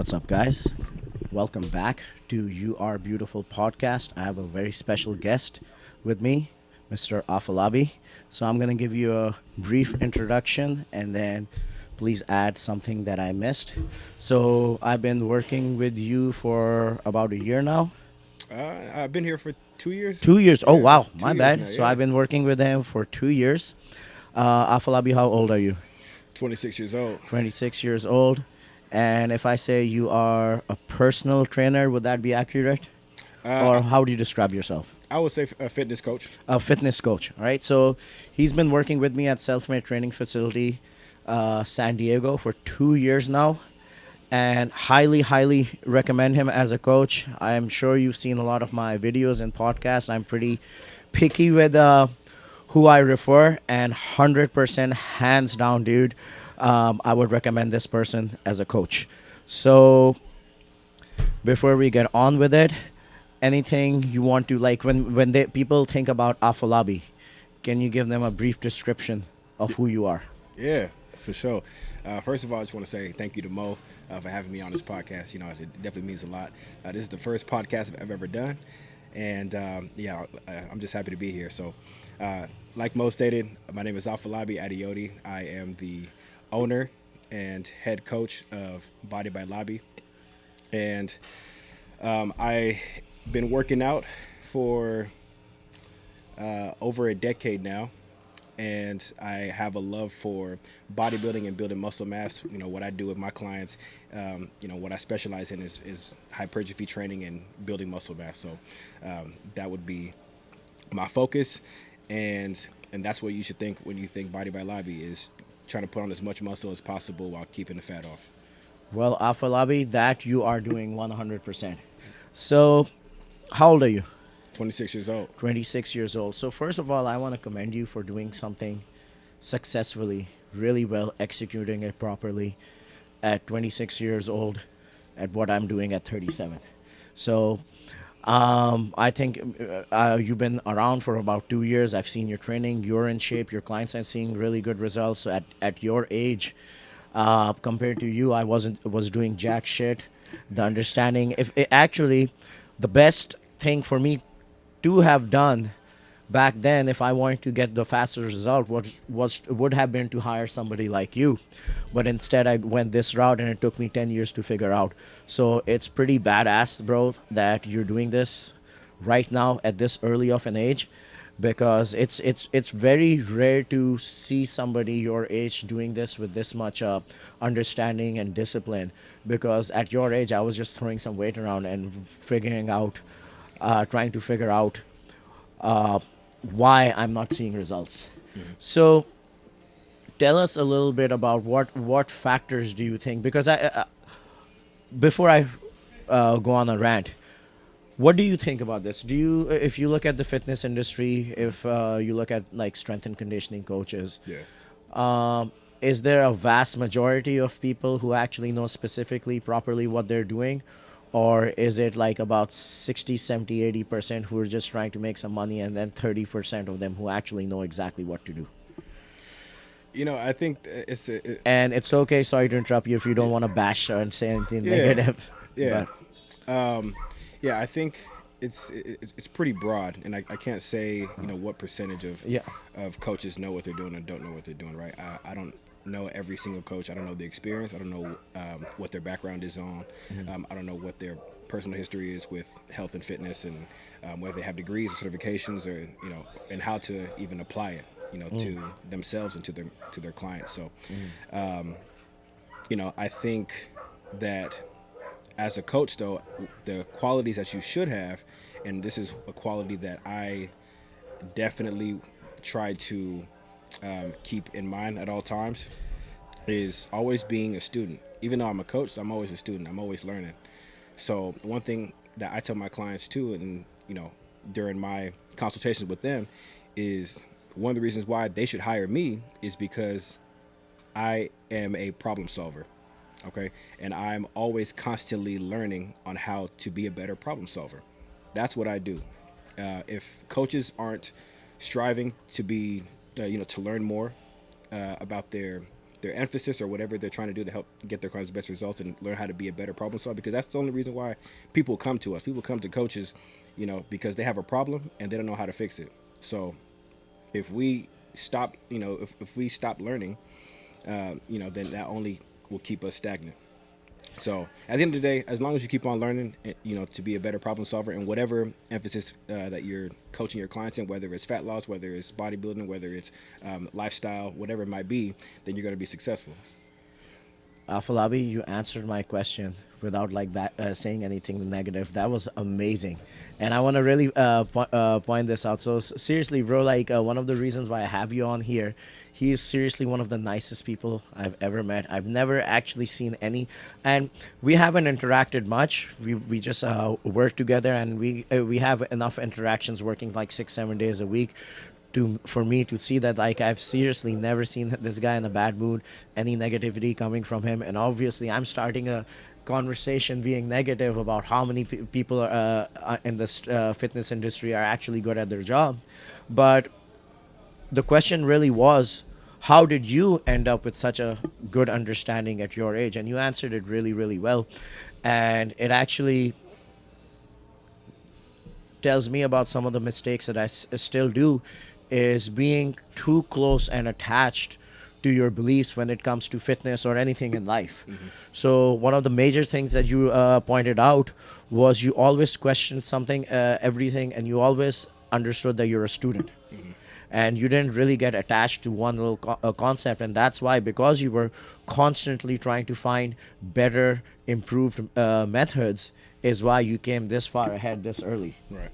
What's up, guys? Welcome back to You Are Beautiful podcast. I have a very special guest with me, Mr. Afolabi. So I'm going to give you a brief introduction and then please add something that I missed. So I've been working with you for about a year now. I've been here for 2 years. 2 years. Oh, Yeah, wow. two My years bad. now. So I've Yeah, been working with him for 2 years. Afolabi, how old are you? 26 years old. 26 years old. And if I say you are a personal trainer, would that be accurate? Uh, Or how do you describe yourself? I would say a fitness coach. A fitness coach, right? So he's been working with me at Self Made Training Facility, San Diego, for 2 years now, and highly recommend him as a coach. I'm sure you've seen a lot of my videos and podcasts. I'm pretty picky with who I refer, and 100% hands down, dude. I would recommend this person as a coach. So before we get on with it, anything you want to like when people think about Afolabi, can you give them a brief description of who you are? Yeah, for sure. First of all, I just want to say thank you to Mo for having me on this podcast. You know, it definitely means a lot. This is the first podcast I've ever done, and I'm just happy to be here. So, like Mo stated, my name is Afolabi Adeoti. I am the owner and head coach of Body by Lobby, and I been working out for over a decade now, and I have a love for bodybuilding and building muscle mass. You know, what I do with my clients, what I specialize in is hypertrophy training and building muscle mass. So that would be my focus, and that's what you should think when you think Body by Lobby is trying to put on as much muscle as possible while keeping the fat off. Well, Afolabi, that you are doing 100%. So, how old are you? 26 years old. 26 years old. So, first of all, I want to commend you for doing something successfully, really well, executing it properly at 26 years old, at what I'm doing at 37. So, I think you've been around for about 2 years. I've seen your training. You're in shape. Your clients are seeing really good results. So at your age, compared to you, I was doing jack shit. The understanding, if it actually, the best thing for me to have done back then, if I wanted to get the fastest result, would have been to hire somebody like you, but instead I went this route, and it took me 10 years to figure out. So it's pretty badass, bro, that you're doing this right now at this early of an age, because it's very rare to see somebody your age doing this with this much understanding and discipline. Because at your age, I was just throwing some weight around and trying to figure out why I'm not seeing results. So tell us a little bit about what factors do you think? Because before I go on a rant, what do you think about this? Do you, if you look at the fitness industry, if you look at like strength and conditioning coaches, Yeah. is there a vast majority of people who actually know specifically properly what they're doing? Or is it like about 60, 70, 80% who are just trying to make some money, and then 30% of them who actually know exactly what to do? You know, I think it's And it's okay, sorry to interrupt you if you don't want to bash and say anything yeah, negative. yeah. But Yeah, I think it's pretty broad, and I can't say what percentage yeah. of coaches know what they're doing or don't know what they're doing. Right? I don't know every single coach. I don't know the experience. I don't know what their background is on. I don't know what their personal history is with health and fitness, and whether they have degrees or certifications, or and how to even apply it, to themselves and to their clients. So, I think that as a coach, though, the qualities that you should have, and this is a quality that I definitely try to keep in mind at all times, is always being a student. Even though I'm a coach, I'm always a student. I'm always learning. So one thing that I tell my clients too, and during my consultations with them, is one of the reasons why they should hire me is because I am a problem solver. Okay, and I'm always constantly learning on how to be a better problem solver. That's what I do. If coaches aren't striving to be, to learn more about their their emphasis or whatever they're trying to do to help get their clients the best results and learn how to be a better problem solver. Because that's the only reason why people come to us. People come to coaches, because they have a problem and they don't know how to fix it. So if we stop, if we stop learning, then that only will keep us stagnant. So at the end of the day, as long as you keep on learning, to be a better problem solver and whatever emphasis that you're coaching your clients in, whether it's fat loss, whether it's bodybuilding, whether it's lifestyle, whatever it might be, then you're going to be successful. Afolabi, you answered my question without saying anything negative. That was amazing, and I want to really point this out. So seriously, bro, one of the reasons why I have you on here, he is seriously one of the nicest people I've ever met. I've never actually seen any, and we haven't interacted much. We just work together, and we have enough interactions working like 6-7 days a week for me to see that I've seriously never seen this guy in a bad mood, any negativity coming from him. And obviously I'm starting a conversation being negative about how many people in this fitness industry are actually good at their job. But the question really was, how did you end up with such a good understanding at your age? And you answered it really, really well. And it actually tells me about some of the mistakes that I still do, is being too close and attached to your beliefs when it comes to fitness or anything in life. Mm-hmm. So one of the major things that you pointed out was you always questioned something, everything, and you always understood that you're a student. Mm-hmm. And you didn't really get attached to one little concept. And that's why, because you were constantly trying to find better, improved methods, is why you came this far ahead this early. Right.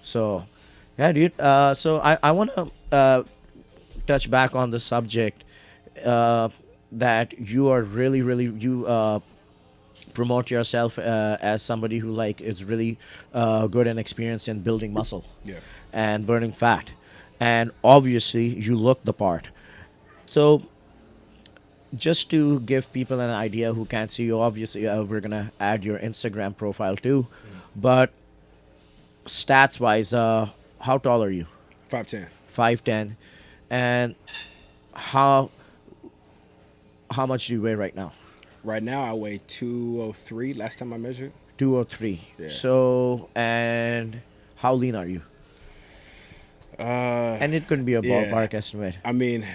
So, yeah, dude. So I want to touch back on the subject that you are really, really, you promote yourself as somebody who is really good and experienced in building muscle, yeah, and burning fat. And obviously you look the part. So just to give people an idea who can't see you, obviously we're going to add your Instagram profile too. Mm. But stats wise, how tall are you? 5'10". 5'10". And how much do you weigh right now? Right now I weigh 203 last time I measured. 203. Yeah. So, and how lean are you? And it could be a ballpark estimate. I mean,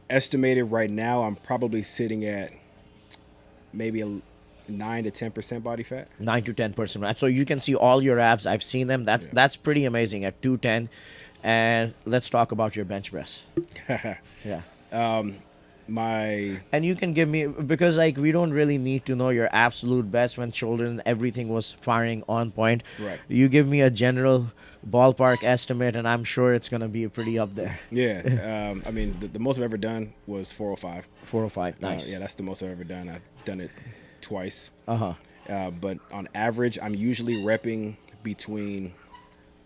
estimated right now, I'm probably sitting at maybe a 9 to 10% body fat. 9 to 10%. So you can see all your abs. I've seen them. That's pretty amazing at 210. And let's talk about your bench press. Yeah. And you can give me, because we don't really need to know your absolute best when shoulder and everything was firing on point. Right. You give me a general ballpark estimate, and I'm sure it's gonna be pretty up there. Yeah. I mean, the most I've ever done was 405. 405. Nice. Yeah, that's the most I've ever done. I've done it twice. Uh-huh. But on average, I'm usually repping between,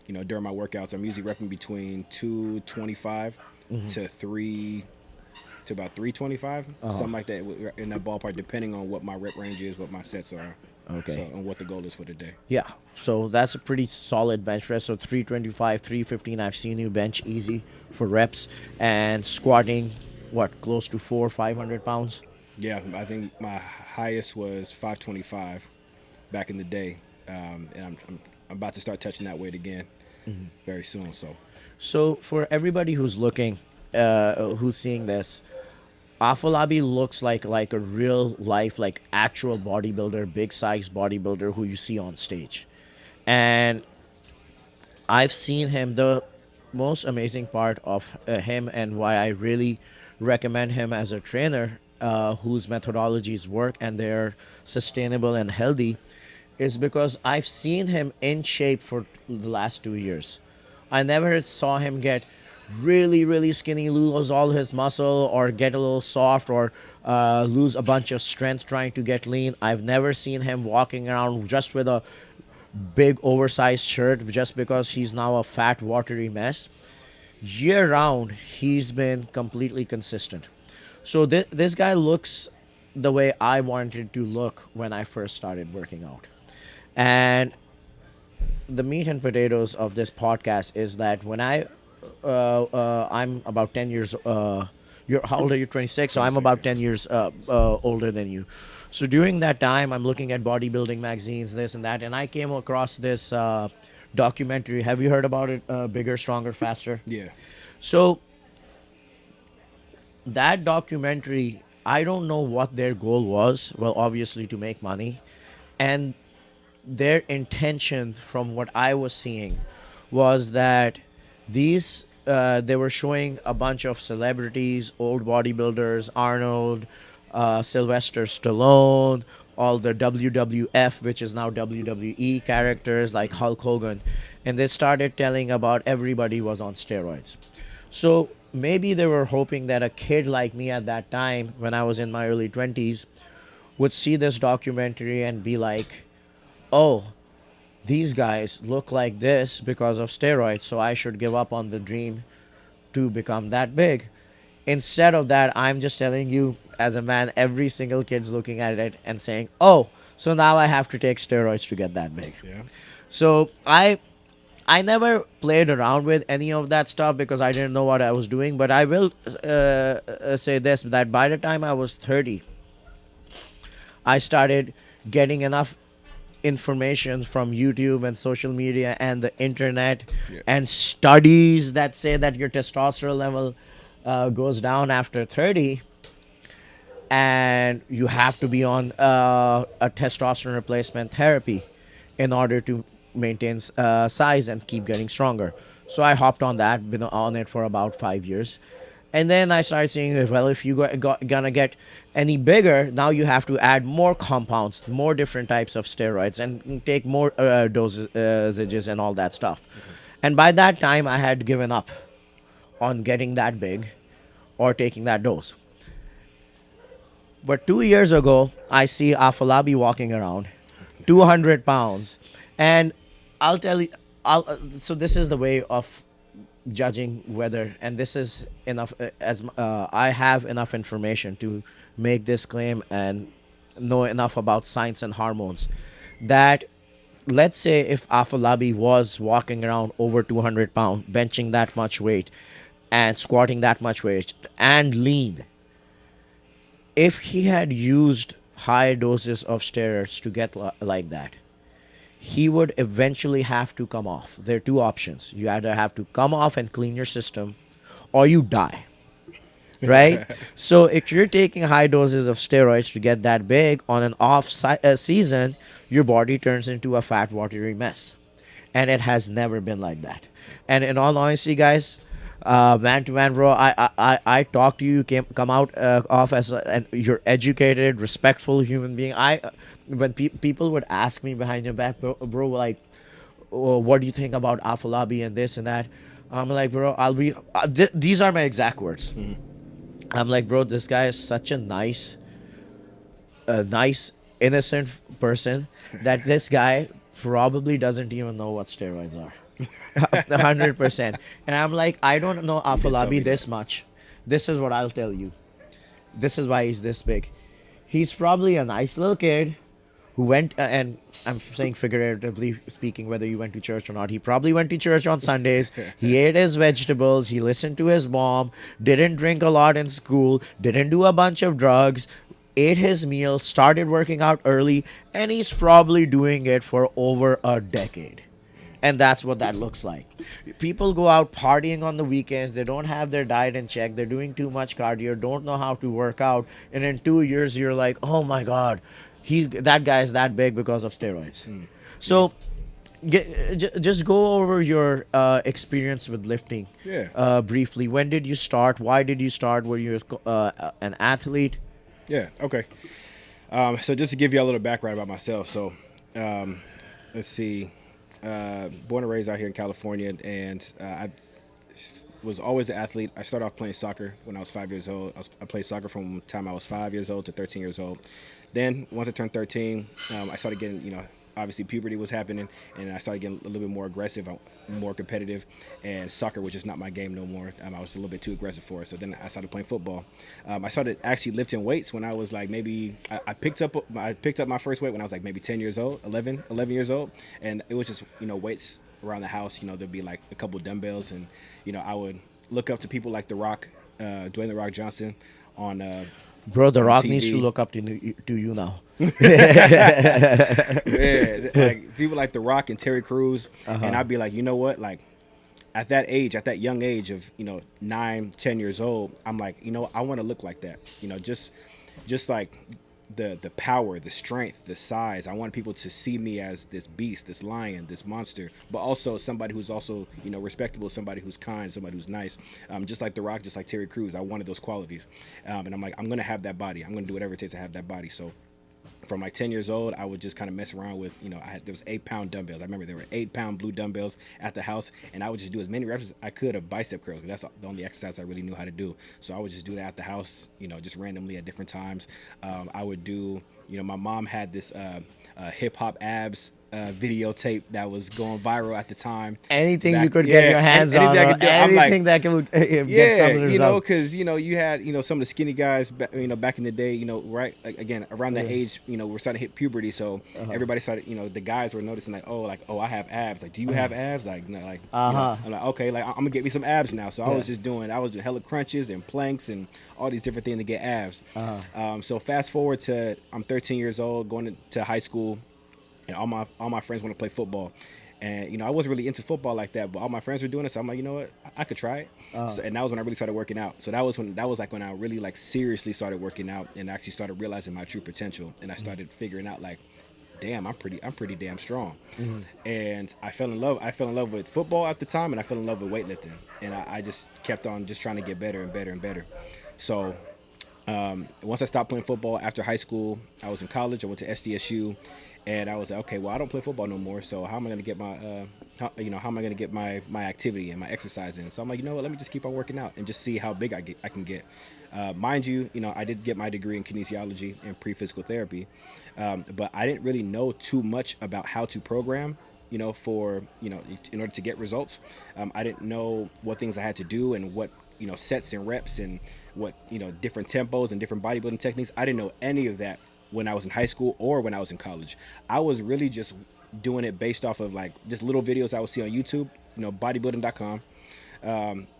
during my workouts, I'm usually repping between 225 to about 325, something like that, in that ballpark, depending on what my rep range is, what my sets are. Okay. So, and what the goal is for the day. Yeah. So that's a pretty solid bench press. So 325, 315, I've seen you bench easy for reps, and squatting, close to 400-500 pounds? Yeah, I think my highest was 525 back in the day, and I'm about to start touching that weight again very soon. So for everybody who's looking, who's seeing this, Afolabi looks like a real life, actual bodybuilder, big size bodybuilder who you see on stage. And I've seen him. The most amazing part of him, and why I really recommend him as a trainer, whose methodologies work and they're sustainable and healthy, is because I've seen him in shape for the last 2 years. I never saw him get really, really skinny, lose all his muscle, or get a little soft, or lose a bunch of strength trying to get lean. I've never seen him walking around just with a big oversized shirt just because he's now a fat, watery mess. Year round, he's been completely consistent. So this guy looks the way I wanted to look when I first started working out. And the meat and potatoes of this podcast is that when I'm about 10 years How old are you? 26. So I'm 26, about yeah. 10 years older than you. So during that time, I'm looking at bodybuilding magazines, this and that, and I came across this documentary. Have you heard about it? Bigger, Stronger, Faster. Yeah. So that documentary, I don't know what their goal was. Well, obviously to make money, and their intention, from what I was seeing, was that they were showing a bunch of celebrities, old bodybuilders, Arnold, Sylvester Stallone, all the WWF, which is now WWE characters like Hulk Hogan, and they started telling about everybody was on steroids. So maybe they were hoping that a kid like me at that time, when I was in my early 20s, would see this documentary and be like, oh, these guys look like this because of steroids, so I should give up on the dream to become that big. Instead of that, I'm just telling you, as a man, every single kid's looking at it and saying, oh, so now I have to take steroids to get that big. Yeah. So I never played around with any of that stuff because I didn't know what I was doing. But I will say this, that by the time I was 30, I started getting enough information from YouTube and social media and the internet Yeah. and studies that say that your testosterone level goes down after 30, and you have to be on a testosterone replacement therapy in order to maintain size and keep getting stronger. So I hopped on that, been on it for about 5 years. And then I started saying, well, if you gonna get any bigger, now you have to add more compounds, more different types of steroids, and take more dosages and all that stuff. And by that time, I had given up on getting that big or taking that dose. But 2 years ago, I see Afolabi walking around, 200 pounds. And I'll tell you, so this is the way of judging whether, and this is enough, I have enough information to make this claim and know enough about science and hormones, that let's say if Afolabi was walking around over 200 pounds, benching that much weight, and squatting that much weight, and lean, if he had used high doses of steroids to get like that, he would eventually have to come off. There are two options. You either have to come off and clean your system, or you die. Right? So if you're taking high doses of steroids to get that big on an season, your body turns into a fat, watery mess. And it has never been like that. And in all honesty, guys, man to man, bro, I talk to you, come out off as and you're educated, respectful human being. When people would ask me behind your back, bro, like, oh, what do you think about Afolabi and this and that? I'm like, bro, these are my exact words. I'm like, bro, this guy is such a nice, innocent person that this guy probably doesn't even know what steroids are. 100%. And I'm like, I don't know You did tell me Afolabi this that. much. This is what I'll tell you. This is why he's this big. He's probably a nice little kid who went, and I'm saying figuratively speaking, whether you went to church or not. He probably went to church on Sundays. He ate his vegetables. He listened to his mom. Didn't drink a lot in school. Didn't do a bunch of drugs. Ate his meal. Started working out early. And he's probably doing it for over a decade. And that's what that looks like. People go out partying on the weekends. They don't have their diet in check. They're doing too much cardio. Don't know how to work out. And in 2 years, you're like, oh my god, that guy is that big because of steroids. So, just go over your experience with lifting Yeah. briefly. When did you start? Why did you start? Were you an athlete? Yeah. Okay. So just to give you a little background about myself. So, let's see. Born and raised out here in California, and I was always an athlete. I started off playing soccer when I was 5 years old. I played soccer from the time I was 5 years old to 13 years old. Then once I turned 13, I started getting, obviously puberty was happening, and I started getting a little bit more aggressive, more competitive, and soccer was just not my game no more. I was a little bit too aggressive for it. So then I started playing football. I started actually lifting weights when I was like maybe I picked up my first weight when I was like maybe 10 years old, 11 years old, and it was just weights around the house. There'd be like a couple dumbbells, and I would look up to people like The Rock, Dwayne the Rock Johnson on Bro, The on Rock needs to TV. look up to you now. Yeah, like people like The Rock and Terry Crews, and I'd be like, you know what, like at that age, at that young age of 9, 10 years old, I'm like, I want to look like that, just like the power, the strength, the size. I want people to see me as this beast, this lion, this monster, but also somebody who's also respectable, somebody who's kind, somebody who's nice. Just like The Rock, just like Terry Crews, I wanted those qualities, and I'm like, I'm gonna have that body. I'm gonna do whatever it takes to have that body. So from like 10 years old, I would just kind of mess around with, there was 8-pound dumbbells. I remember there were 8-pound blue dumbbells at the house, and I would just do as many reps as I could of bicep curls, because that's the only exercise I really knew how to do. So I would just do that at the house, just randomly at different times. I would do, my mom had this hip hop abs videotape that was going viral at the time. Anything you could get your hands on, anything I could do. I'm like, anything that can get yeah, some of the results. because you had some of the skinny guys, back in the day, right? Like, again, around that age, we're starting to hit puberty, so everybody started, the guys were noticing like, oh, I have abs. Like, do you have abs? Like, no, like, I'm like, okay, like I'm gonna get me some abs now. So I was doing hella crunches and planks and all these different things to get abs. So fast forward to I'm 13 years old, going to high school. And all my friends want to play football, and I wasn't really into football like that, but all my friends were doing it, so I'm like, you know what, I could try it. So, and that was when I really started working out. So that was when I really like seriously started working out and actually started realizing my true potential, and I started figuring out like, damn, I'm pretty damn strong. And I fell in love with football at the time, and I fell in love with weightlifting, and I just kept on just trying to get better and better and better. So once I stopped playing football after high school, I was in college. I went to SDSU, and I was like, okay, well, I don't play football no more. So how am I going to get how am I going to get my activity and my exercise in? So I'm like, you know what? Let me just keep on working out and just see how big I can get. Mind you, I did get my degree in kinesiology and pre-physical therapy, but I didn't really know too much about how to program. For in order to get results, I didn't know what things I had to do and what sets and reps and what different tempos and different bodybuilding techniques. I didn't know any of that when I was in high school or when I was in college. I was really just doing it based off of like just little videos I would see on YouTube, bodybuilding.com.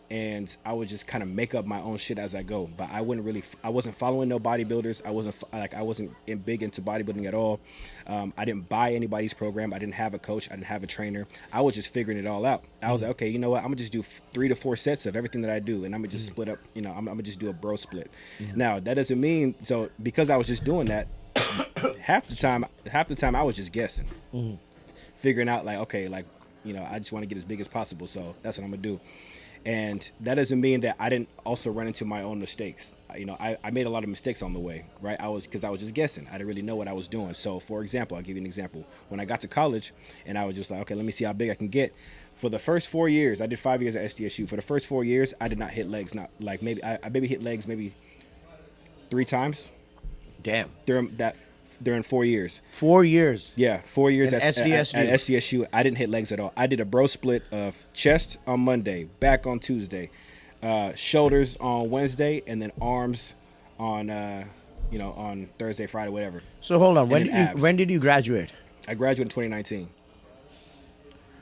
And I would just kind of make up my own shit as I go. But I wasn't following no bodybuilders. I wasn't big into bodybuilding at all. I didn't buy anybody's program. I didn't have a coach. I didn't have a trainer. I was just figuring it all out. I was like, okay, you know what? I'm gonna just do 3 to 4 sets of everything that I do, and I'm gonna just split up. I'm gonna just do a bro split. Now that doesn't mean because I was just doing that. half the time I was just guessing, figuring out like, okay, like I just want to get as big as possible. So that's what I'm gonna do. And that doesn't mean that I didn't also run into my own mistakes. I made a lot of mistakes on the way, right? Because I was just guessing. I didn't really know what I was doing. So, for example, I'll give you an example. When I got to college, and I was just like, okay, let me see how big I can get. For the first 4 years, I did 5 years at SDSU. For the first 4 years, I did not hit legs. Not like maybe I maybe hit legs maybe 3 times. Damn. During 4 years. 4 years. Yeah, 4 years at SDSU. At SDSU. I didn't hit legs at all. I did a bro split of chest on Monday, back on Tuesday, shoulders on Wednesday, and then arms on on Thursday, Friday, whatever. So hold on. And When did you graduate? I graduated in 2019.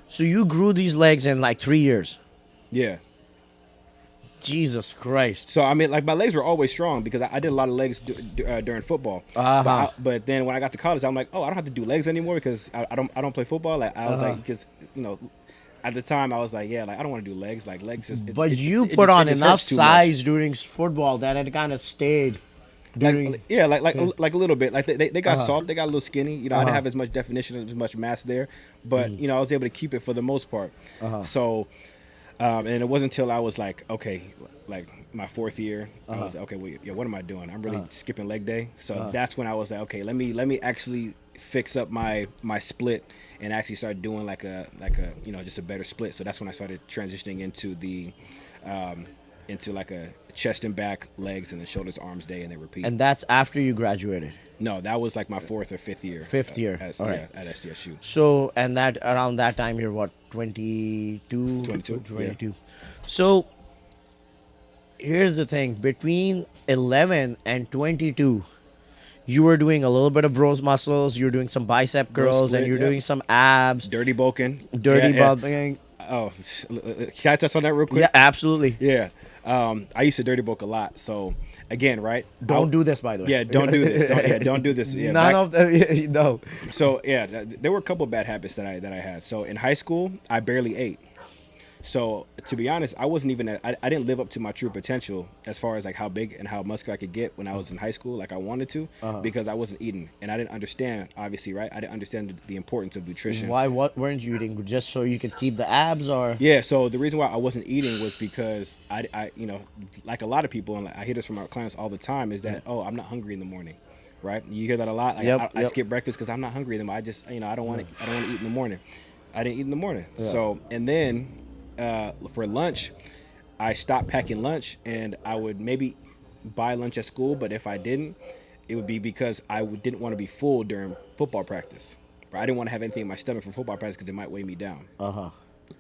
So you grew these legs in like 3 years. Yeah. Jesus Christ. So I mean, like my legs were always strong because I did a lot of legs during football. But then when I got to college, I'm like, oh, I don't have to do legs anymore because I don't play football. Like I was like, because at the time I was like, yeah, like I don't want to do legs. Like legs just. You put on enough size during football that it kind of stayed. Like a little bit. Like they got soft, they got a little skinny. I didn't have as much definition, as much mass there, but I was able to keep it for the most part. So. And it wasn't until I was like, okay, like my 4th year, I was like, okay, well, yeah, what am I doing? I'm really skipping leg day. So that's when I was like, okay, let me actually fix up my split and actually start doing like a just a better split. So that's when I started transitioning into the into like a chest and back, legs, and then shoulders, arms day, and then repeat. And that's after you graduated? No, that was like my 4th or 5th year. 5th year. At SDSU. So, and that around that time you're what, 22? 22. Yeah. So, here's the thing. Between 11 and 22, you were doing a little bit of bros muscles, you were doing some bicep curls, and you're doing some abs. Dirty bulking. Bulking. Oh, can I touch on that real quick? Yeah, absolutely. Yeah. I used to dirty bulk a lot. So again, right? Don't do this, by the way. Yeah, don't do this. Don't do this. Yeah, None of the no. so yeah, there were a couple of bad habits that I had. So in high school, I barely ate. So to be honest, I wasn't even I didn't live up to my true potential as far as like how big and how muscular I could get when I was in high school, like I wanted to, because I wasn't eating and I didn't understand. Obviously, right? I didn't understand the importance of nutrition. Why? What weren't you eating? Just so you could keep the abs, or Yeah, so the reason why I wasn't eating was because you know, like a lot of people, and I hear this from our clients all the time, is that, oh, I'm not hungry in the morning, right? You hear that a lot. Like, Yep, I yep. skip breakfast because I'm not hungry in the morning. I just, you know, I don't want to eat in the morning. I didn't eat in the morning. So, and then for lunch, I stopped packing lunch, and I would maybe buy lunch at school, but if I didn't, it would be because didn't want to be full during football practice. Right? I didn't want to have anything in my stomach for football practice because it might weigh me down.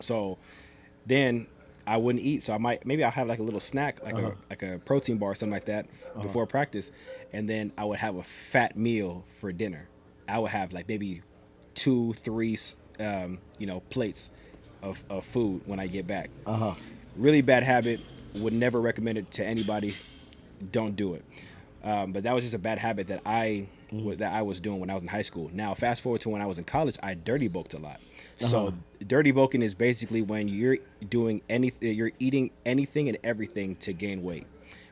So then I wouldn't eat. So I'll have like a little snack, like a protein bar or something like that before practice, and then I would have a fat meal for dinner. I would have like maybe 2, 3, plates of food when I get back. Really bad habit. Would never recommend it to anybody. Don't do it. But that was just a bad habit that I was doing when I was in high school. Now, fast forward to when I was in college, I dirty bulked a lot. So dirty bulking is basically when you're doing anything, you're eating anything and everything to gain weight,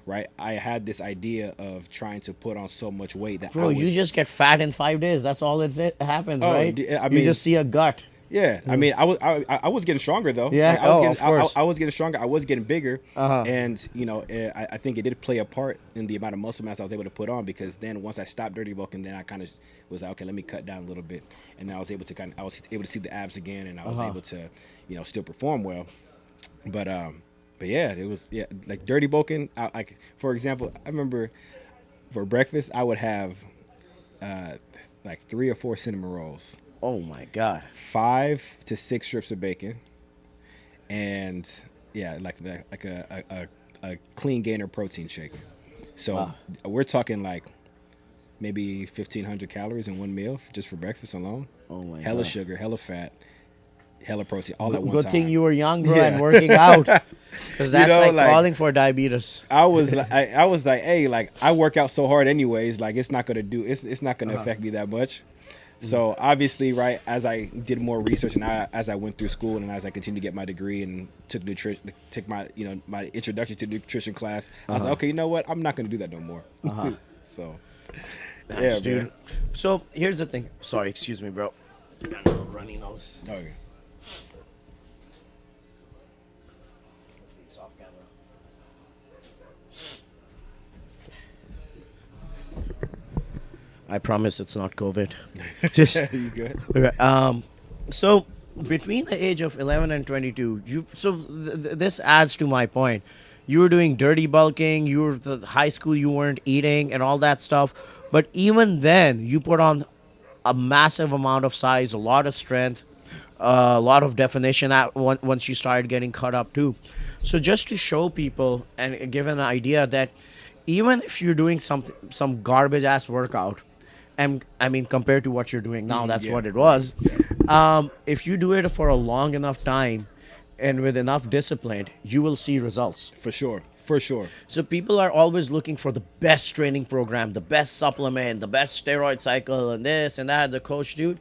right? I had this idea of trying to put on so much weight that bro, you just get fat in 5 days. That's all it happens, right? I you mean, just see a gut. Yeah, I mean, I was getting stronger though. Yeah, Like, I was getting, of course. I was getting stronger. I was getting bigger, and you know, I think it did play a part in the amount of muscle mass I was able to put on. Because then once I stopped dirty bulking, then I kind of was like, okay, let me cut down a little bit, and then I was able to see the abs again, and I was able to, you know, still perform well. But yeah, it was like dirty bulking. Like for example, I remember for breakfast I would have like 3 or 4 cinnamon rolls. Oh my god. 5 to 6 strips of bacon, and like a clean gainer protein shake. So we're talking like maybe 1,500 calories in one meal just for breakfast alone. Oh my hella god. sugar, hella fat, hella protein, all at one Good time. thing you were young, bro, and working out, because that's know, like like- calling for diabetes. I was like, hey, like I work out so hard anyways, like it's not gonna affect me that much. So obviously, right, as I did more research and as I went through school and as I continued to get my degree and took my my introduction to nutrition class, I was like, okay, you know what? I'm not going to do that no more. So, Nice, yeah, dude. man. So here's the thing. Sorry, excuse me, bro. I got a little runny nose. Okay. It's off camera. I promise it's not COVID. You good? Okay, so between the age of 11 and 22, this adds to my point. You were doing dirty bulking, you were the high school, you weren't eating and all that stuff. But even then, you put on a massive amount of size, a lot of strength, a lot of definition once you started getting cut up too. So just to show people and give an idea that even if you're doing some garbage ass workout, and I mean compared to what you're doing now, that's Yeah. what it was. If you do it for a long enough time and with enough discipline, you will see results. For sure. For sure. So people are always looking for the best training program, the best supplement, the best steroid cycle, and this and that. The coach, dude,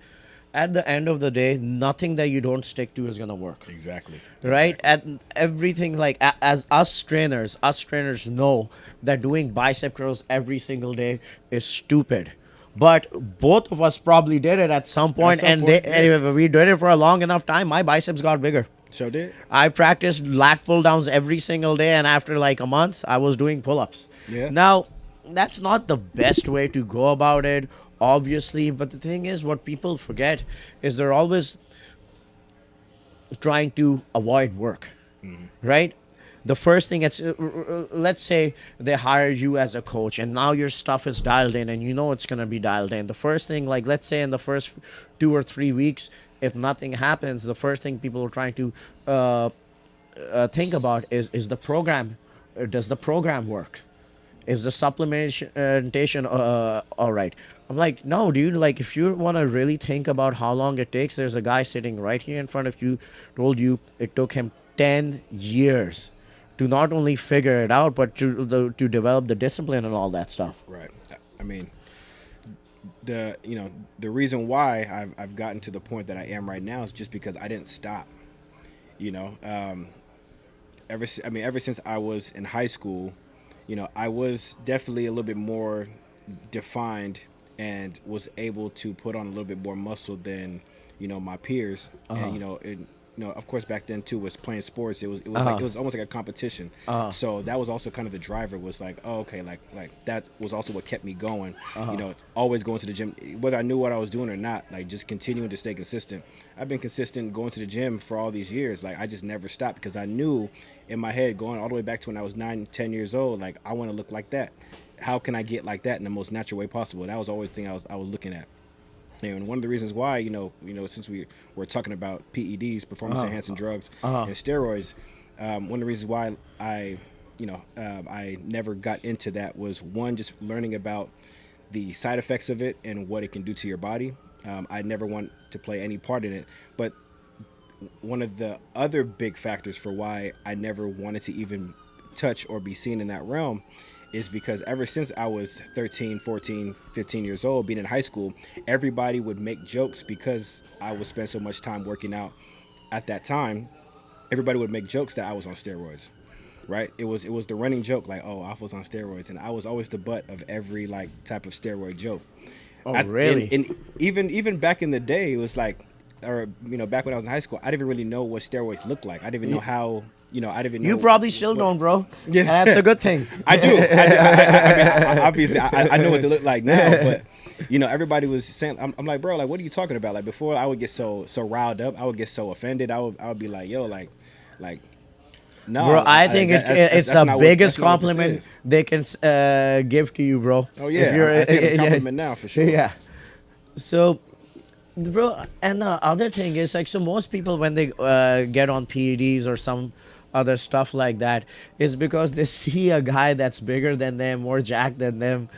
at the end of the day, nothing that you don't stick to is gonna work. Exactly. Right? And everything, like as us trainers know that doing bicep curls every single day is stupid. But both of us probably did it at some point, some and point, if we did it for a long enough time, my biceps got bigger. Show did. I practiced lat pull downs every single day, and after like a month, I was doing pull ups. Yeah. Now, that's not the best way to go about it, obviously, but the thing is, what people forget is they're always trying to avoid work, right? The first thing, let's say they hire you as a coach and now your stuff is dialed in and you know it's going to be dialed in. The first thing, like let's say in the first 2 or 3 weeks, if nothing happens, the first thing people are trying to think about is the program. Does the program work? Is the supplementation all right? I'm like, no, dude. Like, if you want to really think about how long it takes, there's a guy sitting right here in front of you, told you it took him 10 years to not only figure it out, but to develop the discipline and all that stuff. Right. I mean, the reason why I've gotten to the point that I am right now is just because I didn't stop. You know, ever since I was in high school, I was definitely a little bit more defined and was able to put on a little bit more muscle than my peers. And of course back then too was playing sports. It was like it was almost like a competition. So that was also kind of the driver, was like, oh, okay, like that was also what kept me going. Always going to the gym, whether I knew what I was doing or not, like just continuing to stay consistent. I've been consistent going to the gym for all these years. Like I just never stopped, because I knew in my head, going all the way back to when I was 9-10 years old, like I want to look like that. How can I get like that in the most natural way possible? That was always the thing I was looking at. And one of the reasons why, since we were talking about PEDs, performance enhancing drugs, and steroids, one of the reasons why I never got into that was, one, just learning about the side effects of it and what it can do to your body. I never want to play any part in it. But one of the other big factors for why I never wanted to even touch or be seen in that realm is because ever since I was 13, 14, 15 years old, being in high school, everybody would make jokes, because I would spend so much time working out at that time. Everybody would make jokes that I was on steroids, right? It was the running joke, like, oh, Alpha's on steroids. And I was always the butt of every like type of steroid joke. Oh, really? And even back in the day, it was like, or back when I was in high school, I didn't even really know what steroids looked like. I didn't even know how. I didn't know. You probably still don't, bro. Yeah, and that's a good thing. I do. I mean, obviously, I know what they look like now, but everybody was saying, I'm like, bro, like, what are you talking about? Like, before, I would get so riled up, I would get so offended. I would be like, yo, like, no. Bro, I think it's the biggest compliment they can give to you, bro. Oh yeah, I think it's a compliment now for sure. Yeah. So, bro, and the other thing is, like, so most people, when they get on PEDs or some other stuff like that, is because they see a guy that's bigger than them, more jacked than them,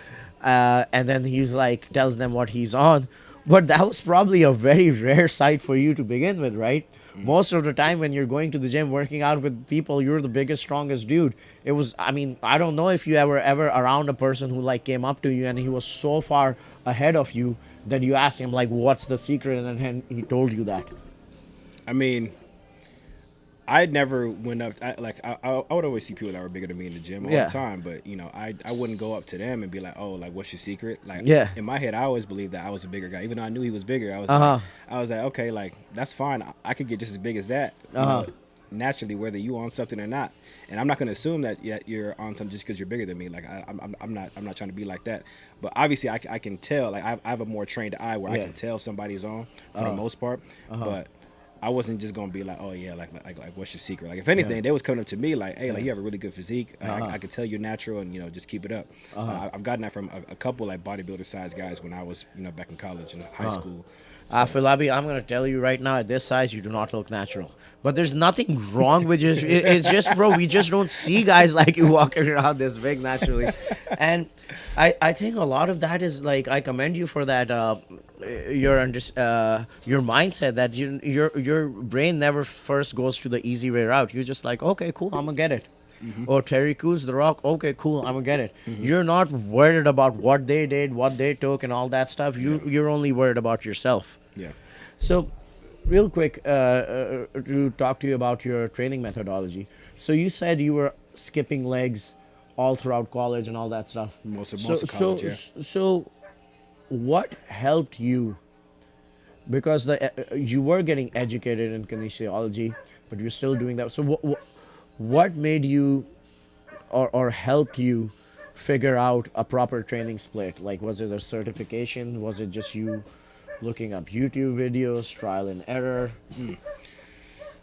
and then he's like tells them what he's on. But that was probably a very rare sight for you to begin with, right? Most of the time when you're going to the gym working out with people, you're the biggest, strongest dude. It was, I mean, I don't know if you ever around a person who like came up to you and he was so far ahead of you that you asked him like, what's the secret, and then he told you that. I mean, I never went up. I would always see people that were bigger than me in the gym all the time, but I wouldn't go up to them and be like, oh, like, what's your secret? Like, in my head, I always believed that I was a bigger guy, even though I knew he was bigger. I was like, okay, like, that's fine. I could get just as big as that, naturally, whether you on something or not. And I'm not going to assume that you're on something just because you're bigger than me. Like, I'm not trying to be like that. But obviously, I can tell. Like, I have a more trained eye where I can tell if somebody's on for the most part. But I wasn't just gonna be like, oh yeah, like what's your secret? Like, if anything, they was coming up to me like, hey, like, you have a really good physique. I could tell you're natural, and just keep it up. I've gotten that from a couple like bodybuilder size guys when I was back in college and high school. So. Afolabi, I'm gonna tell you right now, at this size, you do not look natural. But there's nothing wrong with you. It's just, bro, we just don't see guys like you walking around this big naturally. And I think a lot of that is like, I commend you for that. Your mindset that your brain never first goes to the easy way out. You're just like, okay, cool, I'm gonna get it. Or Terry Crews, The Rock, okay, cool, I'm gonna get it. You're not worried about what they did, what they took, and all that stuff. You're only worried about yourself. Yeah. So, real quick, to talk to you about your training methodology. So you said you were skipping legs all throughout college and all that stuff. Most of college, yeah. So what helped you? Because you were getting educated in kinesiology, but you're still doing that. So what made you or helped you figure out a proper training split? Like, was it a certification? Was it just you looking up YouTube videos, trial and error?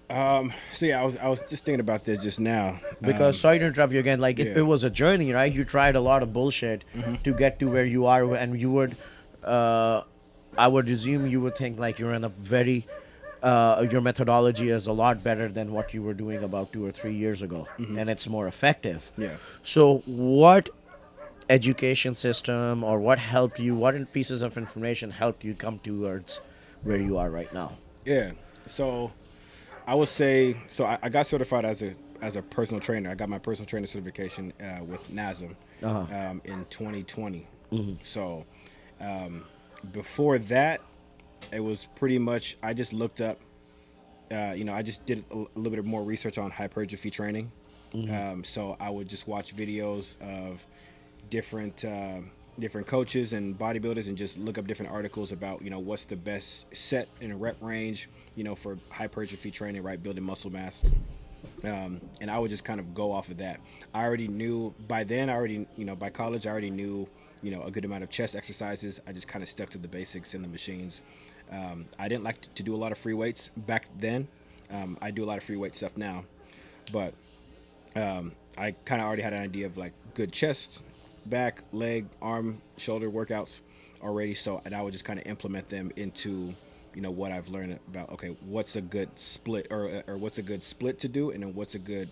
So yeah, I was just thinking about this just now. Because sorry to interrupt you again. Like, it was a journey, right? You tried a lot of bullshit to get to where you are, and you would, I would assume you would think like you're in a very, your methodology is a lot better than what you were doing about 2 or 3 years ago, and it's more effective. Yeah. So what education system or what helped you? What pieces of information helped you come towards where you are right now? Yeah. So I would say, so I got certified as a as a personal trainer. I got my personal trainer certification with NASM in 2020. So before that, it was pretty much I just looked up. I just did a little bit more research on hypertrophy training. So I would just watch videos of different different coaches and bodybuilders and just look up different articles about what's the best set and rep range for hypertrophy training, right, building muscle mass. And I would just kind of go off of that. I already knew by then. By college, I already knew a good amount of chest exercises. I just kind of stuck to the basics in the machines. I didn't like to do a lot of free weights back then. I do a lot of free weight stuff now, but I kind of already had an idea of like good chest, back, leg, arm, shoulder workouts already. So and I would just kind of implement them into what I've learned about. Okay, what's a good split or what's a good split to do, and then what's a good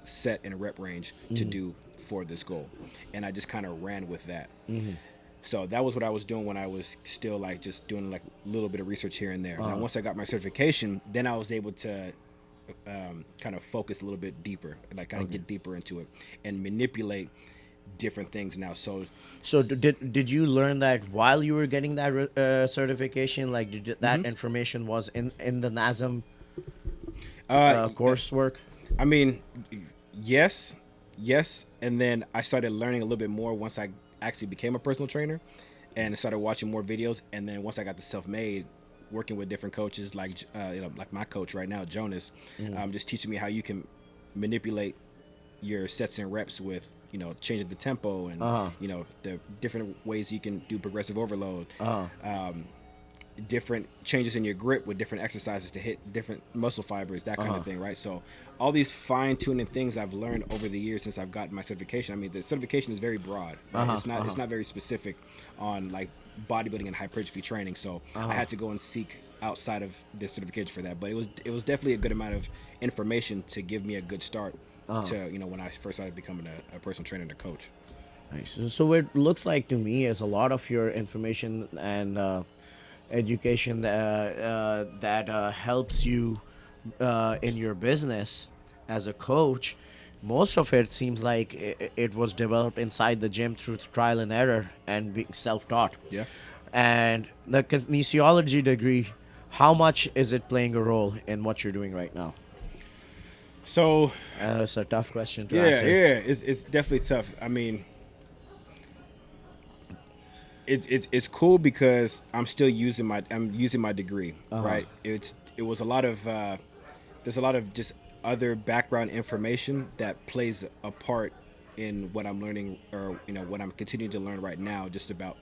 set and rep range to do for this goal. And I just kind of ran with that. So that was what I was doing when I was still like just doing like a little bit of research here and there. Now once I got my certification, then I was able to kind of focus a little bit deeper, like kind of get deeper into it and manipulate different things now. So did you learn that while you were getting that certification? Like that information was in the NASM coursework? I mean, yes, and then I started learning a little bit more once I actually became a personal trainer and started watching more videos. And then once I got the self-made, working with different coaches like my coach right now, Jonas, just teaching me how you can manipulate your sets and reps with changing the tempo and the different ways you can do progressive overload, different changes in your grip with different exercises to hit different muscle fibers, that kind of thing, right? So all these fine-tuning things I've learned over the years since I've gotten my certification. I mean, the certification is very broad, right? It's not very specific on like bodybuilding and hypertrophy training. So I had to go and seek outside of the certification for that. But it was definitely a good amount of information to give me a good start to when I first started becoming a personal trainer and a coach. Nice. So it looks like to me is a lot of your information and education that helps you in your business as a coach. Most of it seems like it was developed inside the gym through trial and error and being self-taught. Yeah. And the kinesiology degree, how much is it playing a role in what you're doing right now? So it's a tough question to answer. Yeah, it's definitely tough. I mean, it's cool because I'm still using my degree, right? It was a lot of there's a lot of just other background information that plays a part in what I'm learning or what I'm continuing to learn right now, just about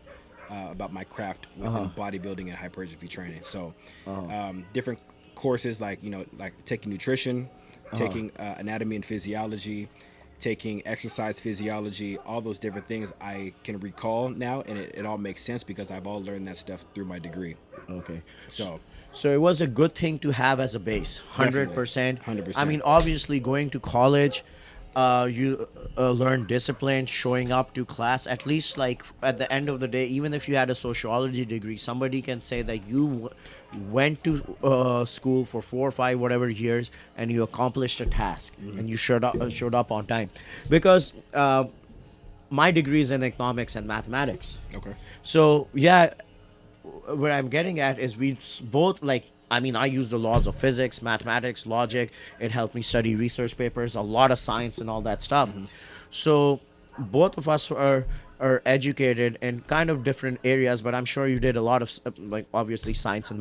my craft within bodybuilding and hypertrophy training. So different courses like taking nutrition, taking anatomy and physiology, taking exercise physiology, all those different things I can recall now, and it all makes sense because I've all learned that stuff through my degree. Okay. So it was a good thing to have as a base, 100%. 100%. I mean, obviously, going to college, you learn discipline, showing up to class. At least, like at the end of the day, even if you had a sociology degree, somebody can say that you went to school for 4 or 5 whatever years and you accomplished a task and you showed up on time. Because my degree is in economics and mathematics. okay. So yeah, where I'm getting at is we both I use the laws of physics, mathematics, logic. It helped me study research papers, a lot of science and all that stuff. So both of us are educated in kind of different areas, but I'm sure you did a lot of obviously science and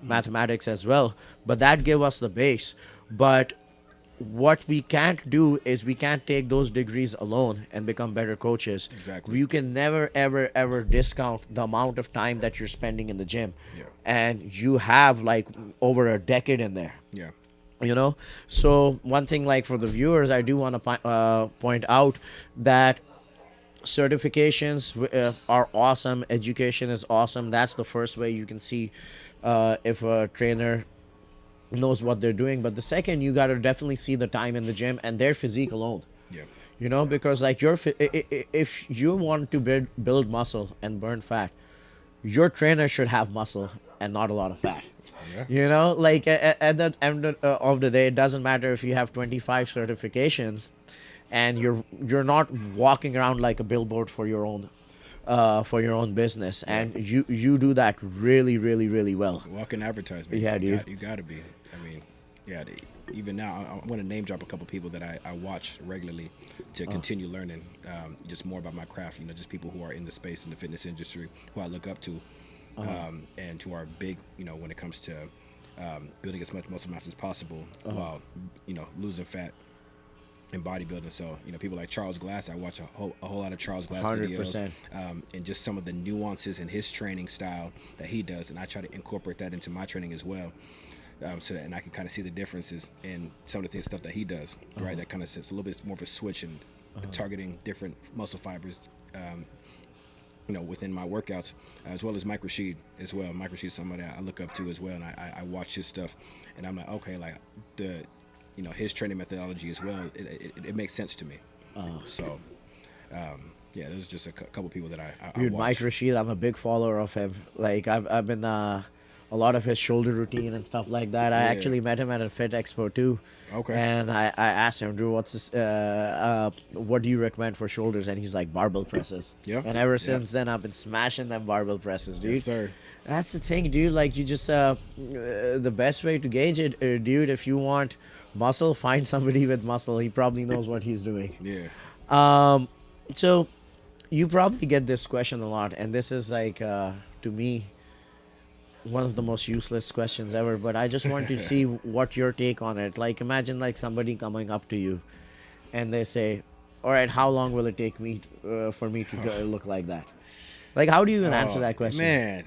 mathematics as well. But that gave us the base. But what we can't do is we can't take those degrees alone and become better coaches. Exactly. You can never, ever, ever discount the amount of time that you're spending in the gym. Yeah. And you have over a decade in there. Yeah. So one thing for the viewers, I do want to point out that certifications are awesome. Education is awesome. That's the first way you can see if a trainer knows what they're doing. But the second, you got to definitely see the time in the gym and their physique alone. Yeah. Because if you want to build muscle and burn fat, your trainer should have muscle and not a lot of fat. You know, like at the end of the day, it doesn't matter if you have 25 certifications, and you're not walking around like a billboard for your own business, Yeah. and you do that really, really, really well. Walking advertisement. Yeah, dude. You got to be. I mean, yeah. Even now, I want to name drop a couple people that I watch regularly to continue learning just more about my craft. You know, just people who are in the space in the fitness industry who I look up to, and who are big. You know, when it comes to building as much muscle mass as possible while losing fat in bodybuilding. So, people like Charles Glass, I watch a whole lot of Charles Glass 100%. videos, and just some of the nuances in his training style that he does, and I try to incorporate that into my training as well, so that and I can kind of see the differences in some of the stuff that he does, right? That kind of sets a little bit more of a switch and targeting different muscle fibers. Within my workouts, as well as Mike Rashid as well. Mike Rashid is somebody I look up to as well, and I watch his stuff, and I'm like, okay, like his training methodology as well. It makes sense to me. So, yeah, there's just a couple people that I Dude, watch. Mike Rashid, I'm a big follower of him. Like I've been a lot of his shoulder routine and stuff like that. I Yeah. actually met him at a Fit Expo too. Okay. And I asked him, Drew, what's this? What do you recommend for shoulders? And he's like, barbell presses. Yeah. And ever Yeah. since then, I've been smashing them barbell presses, dude. Yes, sir. That's the thing, dude. Like you just the best way to gauge it, dude. If you want muscle, find somebody with muscle. He probably knows what he's doing. Yeah. So you probably get this question a lot, and this is like to me one of the most useless questions ever, but I just want to see what your take on it. Like imagine like somebody coming up to you and they say, all right, how long will it take me for me to look like that? Like how do you even answer that question? Man,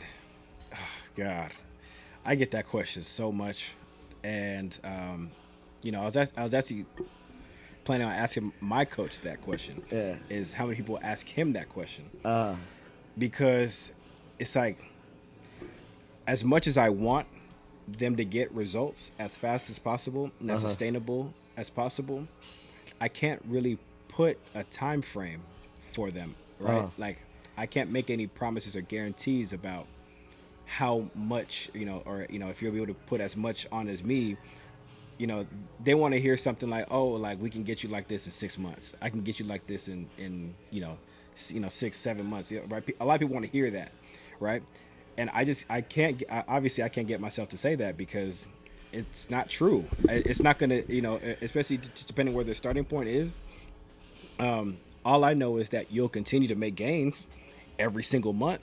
oh, God, I get that question so much, and I was actually planning on asking my coach that question. Yeah. Is how many people ask him that question? Uh, Because it's like, as much as I want them to get results as fast as possible and as sustainable as possible, I can't really put a time frame for them, right? Like I can't make any promises or guarantees about how much, if you'll be able to put as much on as me. They want to hear something like, oh, like we can get you like this in 6 months. I can get you like this in 6-7 months. Right? A lot of people want to hear that, right? And I can't get myself to say that because it's not true. It's not gonna, especially depending where their starting point is. All I know is that you'll continue to make gains every single month.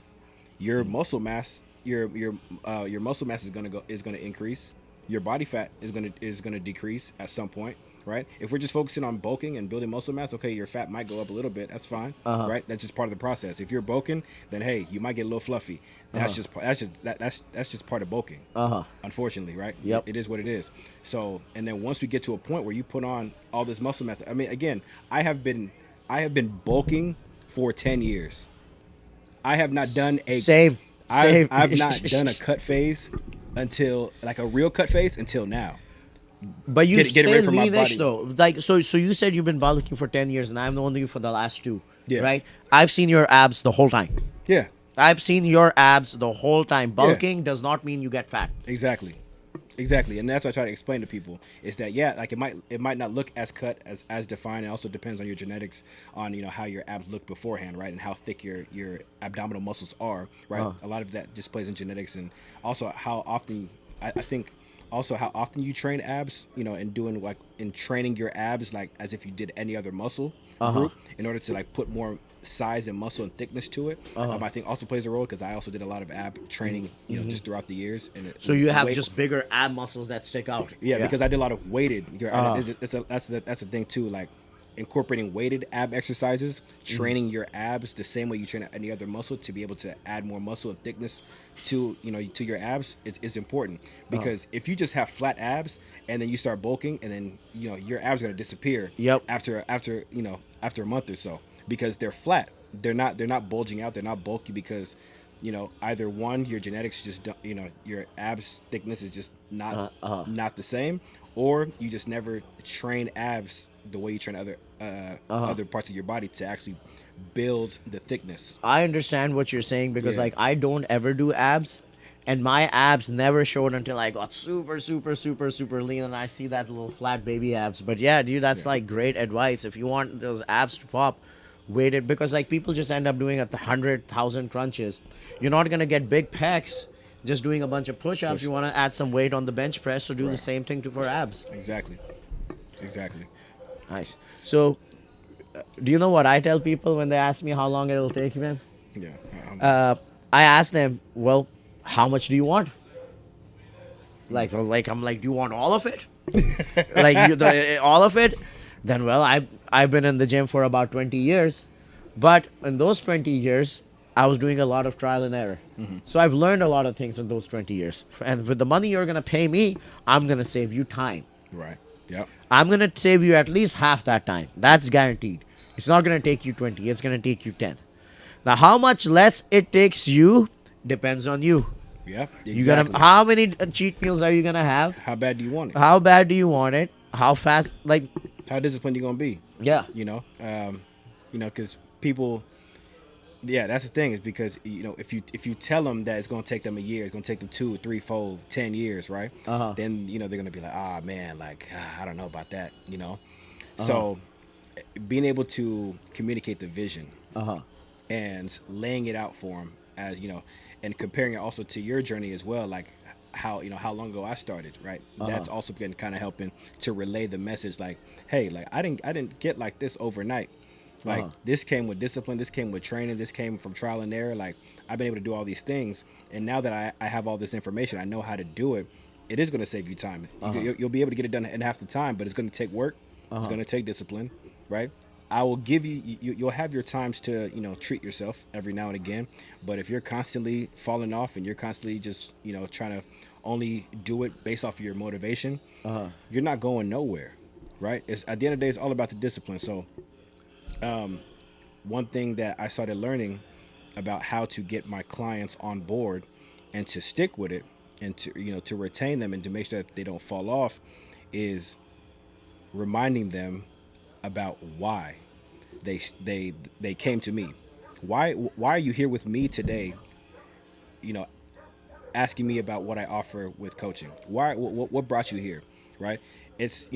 Your muscle mass, your muscle mass is gonna increase. Your body fat is gonna decrease at some point, right? If we're just focusing on bulking and building muscle mass, okay, your fat might go up a little bit. That's fine, right? That's just part of the process. If you're bulking, then hey, you might get a little fluffy. That's just part of bulking. Unfortunately, right? Yep. It is what it is. So, and then once we get to a point where you put on all this muscle mass, I mean, again, I have been bulking for 10 years. I have not done a Same. I've not done a cut phase until like a real cut phase until now. But you Get it stay ready for my leanish body. though. Like so you said you've been bulking for 10 years and I've known you for the last 2. Yeah. Right? I've seen your abs the whole time. Yeah, I've seen your abs the whole time. Bulking does not mean you get fat. exactly, and that's what I try to explain to people is that like it might not look as cut as defined. It also depends on your genetics, on how your abs look beforehand, right, and how thick your abdominal muscles are, right. A lot of that just plays in genetics, and also how often I think also how often you train abs, and doing like in training your abs like as if you did any other muscle group in order to like put more size and muscle and thickness to it. I think also plays a role because I also did a lot of ab training, just throughout the years. And So you have just bigger ab muscles that stick out. yeah, because I did a lot of weighted. That's the thing too, like incorporating weighted ab exercises, training your abs the same way you train any other muscle to be able to add more muscle and thickness to your abs is important, because if you just have flat abs and then you start bulking and then your abs are going to disappear Yep. after a month or so, because they're flat. They're not bulging out. They're not bulky because either one, your genetics just don't, your abs thickness is just not the same, or you just never train abs the way you train other parts of your body to actually build the thickness. I understand what you're saying because Yeah. like I don't ever do abs, And my abs never showed until I got super, super, super, super lean, and I see that little flat baby abs. But yeah, dude, that's Yeah. like great advice. If you want those abs to pop, wait it, because like people just end up doing 100,000 crunches. You're not gonna get big pecs just doing a bunch of push-ups. Push. You want to add some weight on the bench press, so do the Right. same thing for abs. Exactly. Exactly. Nice. So, do you know what I tell people when they ask me how long it'll take them? Yeah. I ask them, well, how much do you want? Like I'm like, do you want all of it? All of it? Then well, I've been in the gym for about 20 years, but in those 20 years, I was doing a lot of trial and error. So I've learned a lot of things in those 20 years. And with the money you're gonna pay me, I'm gonna save you time. Right. Yep. I'm gonna save you at least half that time. That's guaranteed. It's not gonna take you 20. It's gonna take you 10. Now, how much less it takes you depends on you. Yep. You gonna Exactly. how many cheat meals are you gonna have? How bad do you want it? How bad do you want it? How fast? Like, How disciplined you gonna be? yeah, Because people, yeah, that's the thing is because if you tell them that it's gonna take them a year, it's gonna take them 2, 3, 4, 10 years, right? Then they're gonna be like, ah man, like I don't know about that. So being able to communicate the vision and laying it out for them and comparing it also to your journey as well, like how long ago I started, right? That's also been kind of helping to relay the message, like, hey, like I didn't get like this overnight. Like this came with discipline, this came with training, this came from trial and error. Like I've been able to do all these things, and now that I have all this information, I know how to do it. It is going to save you time. You'll be able to get it done in half the time, but it's going to take work. It's going to take discipline, right? I will give you'll have your times to treat yourself every now and again, but if you're constantly falling off and you're constantly just trying to only do it based off of your motivation, you're not going nowhere, right? It's at the end of the day, it's all about the discipline. So one thing that I started learning about how to get my clients on board and to stick with it and to retain them and to make sure that they don't fall off is reminding them about why they came to me. Why are you here with me today? Asking me about what I offer with coaching. Why? What brought you here? Right? It's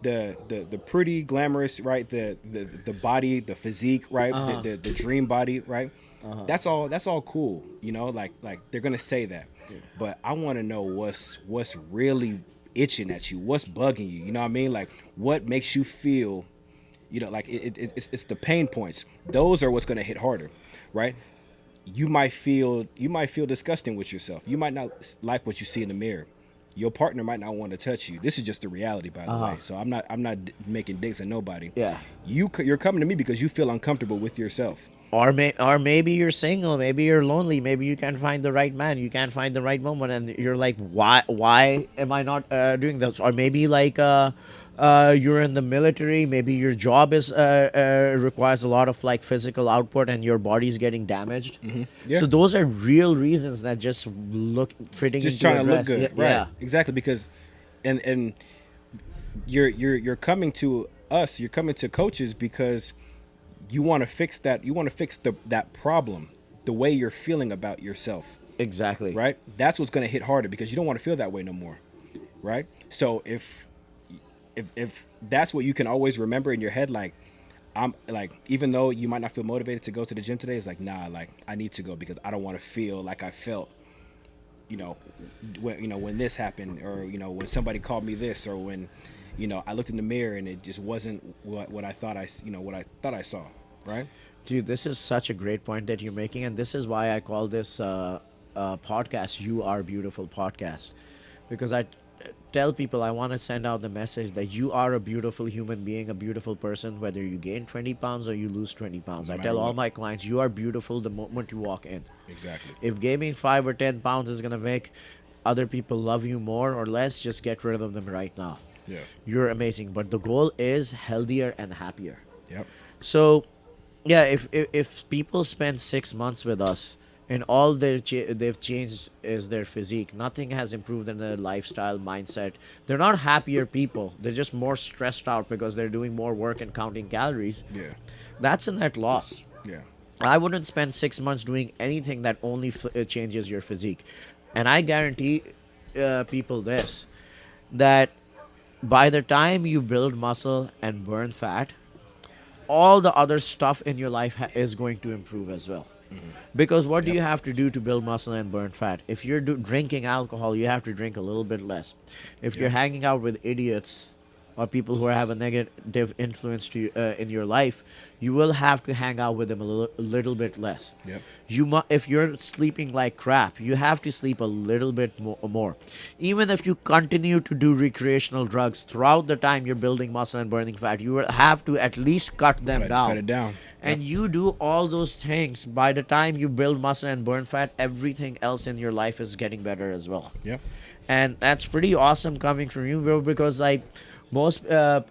the pretty glamorous, right? The body, the physique, right? The dream body, right? That's all cool. Like they're gonna say that, but I want to know what's really itching at you. What's bugging you? You know what I mean? Like what makes you feel. Like it's the pain points. Those are what's gonna hit harder, right? You might feel disgusting with yourself. You might not like what you see in the mirror. Your partner might not want to touch you. This is just the reality, by the way. So I'm not making digs at nobody. yeah. You're coming to me because you feel uncomfortable with yourself. Or maybe you're single, maybe you're lonely, maybe you can't find the right man, you can't find the right woman, and you're like, why am I not doing this? Or maybe like you're in the military, maybe your job is requires a lot of like physical output, and your body's getting damaged. Yeah. So those are real reasons that just look fitting Just into trying a to look dress. good, Yeah, right? yeah. Exactly, because and you're coming to us. You're coming to coaches because you want to fix that. You want to fix that problem, the way you're feeling about yourself, Exactly. right? That's what's going to hit harder because you don't want to feel that way no more, right? So if that's what you can always remember in your head, like I'm like, even though you might not feel motivated to go to the gym today, it's like, nah, like I need to go because I don't want to feel like I felt, when this happened, or when somebody called me this, or when I looked in the mirror and it just wasn't what I thought I saw, right? Dude, this is such a great point that you're making, and this is why I call this podcast "You Are Beautiful" podcast, because I tell people I want to send out the message that you are a beautiful human being, a beautiful person, whether you gain 20 pounds or you lose 20 pounds. No I matter tell all what. my clients, you are beautiful the moment you walk in. Exactly. If gaining 5 or 10 pounds is gonna make other people love you more or less, just get rid of them right now. Yeah. You're amazing, but the goal is healthier and happier. Yep. So, yeah, if people spend 6 months with us and all they've changed is their physique, nothing has improved in their lifestyle, mindset. They're not happier people. They're just more stressed out because they're doing more work and counting calories. Yeah. That's a net loss. Yeah. I wouldn't spend 6 months doing anything that only changes your physique. And I guarantee people this, that by the time you build muscle and burn fat, all the other stuff in your life is going to improve as well. Because what do Yep. you have to do to build muscle and burn fat? If you're drinking alcohol, you have to drink a little bit less. If you're Yep. hanging out with idiots or people who have a negative influence to you, in your life, you will have to hang out with them a little bit less. Yep. If you're sleeping like crap, you have to sleep a little bit more. Even if you continue to do recreational drugs throughout the time you're building muscle and burning fat, you will have to at least cut them down. Cut it down. And Yep. you do all those things, by the time you build muscle and burn fat, everything else in your life is getting better as well. Yep. And that's pretty awesome coming from you, bro, because like most a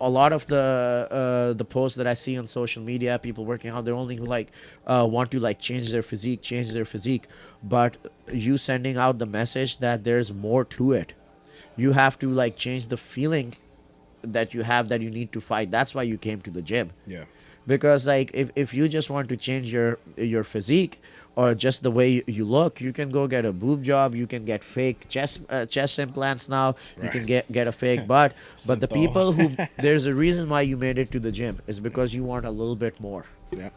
lot of the posts that I see on social media, people working out, they're only like want to like change their physique, but you sending out the message that there's more to it. You have to like change the feeling that you have, that you need to fight. That's why you came to the gym. Yeah. Because like if you just want to change your physique or just the way you look, you can go get a boob job, you can get fake chest implants now, you can Right. get a fake butt. But the Synthol. people who there's a reason why you made it to the gym, is because you want a little bit more. Yep.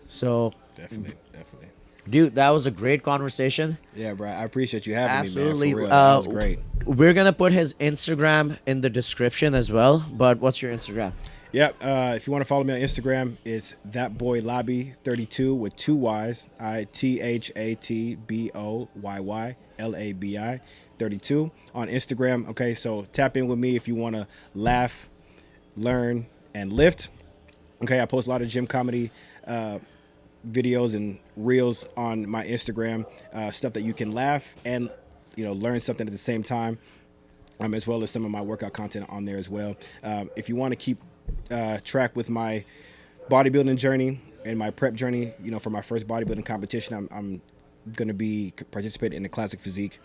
So Definitely. Definitely. dude, that was a great conversation. Yeah, bro. I appreciate you having Absolutely. me, man. For real. That was great. We're gonna put his Instagram in the description as well, but what's your Instagram? Yep. If you want to follow me on Instagram, it's thatboylobby32 with two Y's. THATBOYYLABI 32 on Instagram. Okay, so tap in with me if you want to laugh, learn, and lift. Okay, I post a lot of gym comedy videos and reels on my Instagram, stuff that you can laugh and learn something at the same time, as well as some of my workout content on there as well. If you want to keep track with my bodybuilding journey and my prep journey, for my first bodybuilding competition, I'm going to be participating in the classic physique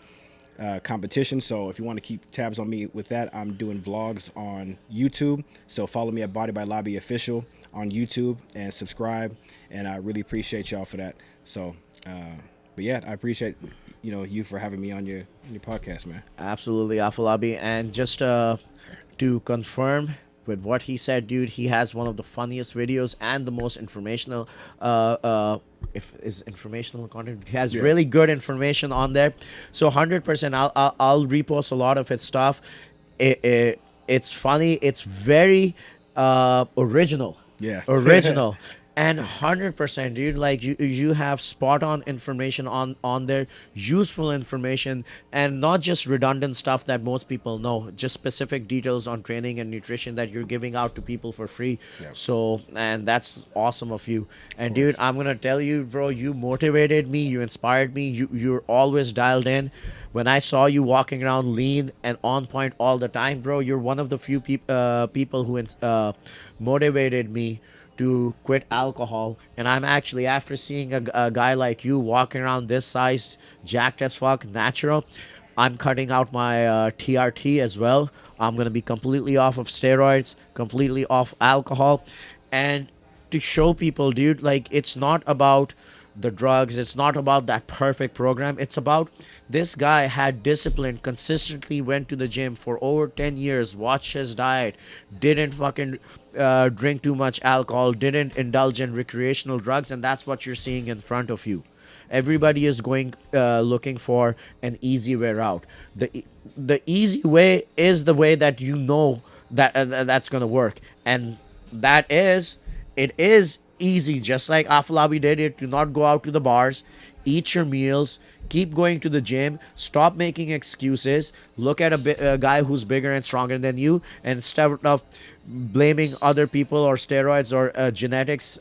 competition. So if you want to keep tabs on me with that, I'm doing vlogs on YouTube. So follow me at Body by Lobby Official on YouTube and subscribe. And I really appreciate y'all for that. So, but yeah, I appreciate you for having me on your podcast, man. Absolutely, Afolabi. And just to confirm with what he said, dude, he has one of the funniest videos and the most informational if is informational content. He has really good information on there. So 100%, I'll repost a lot of his stuff. It's funny. It's very original. Yeah. Original. And 100%, dude, like you have spot on information on there, useful information, and not just redundant stuff that most people know, just specific details on training and nutrition that you're giving out to people for free. Yep. So, and that's awesome of you. And dude, I'm gonna tell you, bro, you motivated me, you inspired me, you're always dialed in. When I saw you walking around lean and on point all the time, bro, you're one of the few people who motivated me to quit alcohol. And I'm actually, after seeing a guy like you walking around this size, jacked as fuck, natural, I'm cutting out my TRT as well. I'm gonna be completely off of steroids, completely off alcohol. And to show people, dude, like, it's not about the drugs, it's not about that perfect program, it's about this guy had discipline, consistently went to the gym for over 10 years, watched his diet, didn't fucking drink too much alcohol, didn't indulge in recreational drugs, and that's what you're seeing in front of you. Everybody is going looking for an easy way out. The easy way is the way that that's gonna work, and it is easy, just like Afolabi did it. Do not go out to the bars, eat your meals, keep going to the gym, stop making excuses, look at a guy who's bigger and stronger than you, and instead of blaming other people or steroids or genetics,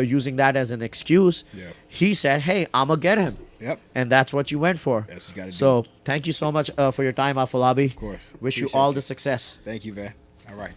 using that as an excuse, Yeah. he said, hey, I'm gonna get him. Yep. And that's what you went for. That's what you gotta do. So thank you so much for your time, Afolabi. Of course. Wish you Appreciate all you. the success. Thank you, man. All right.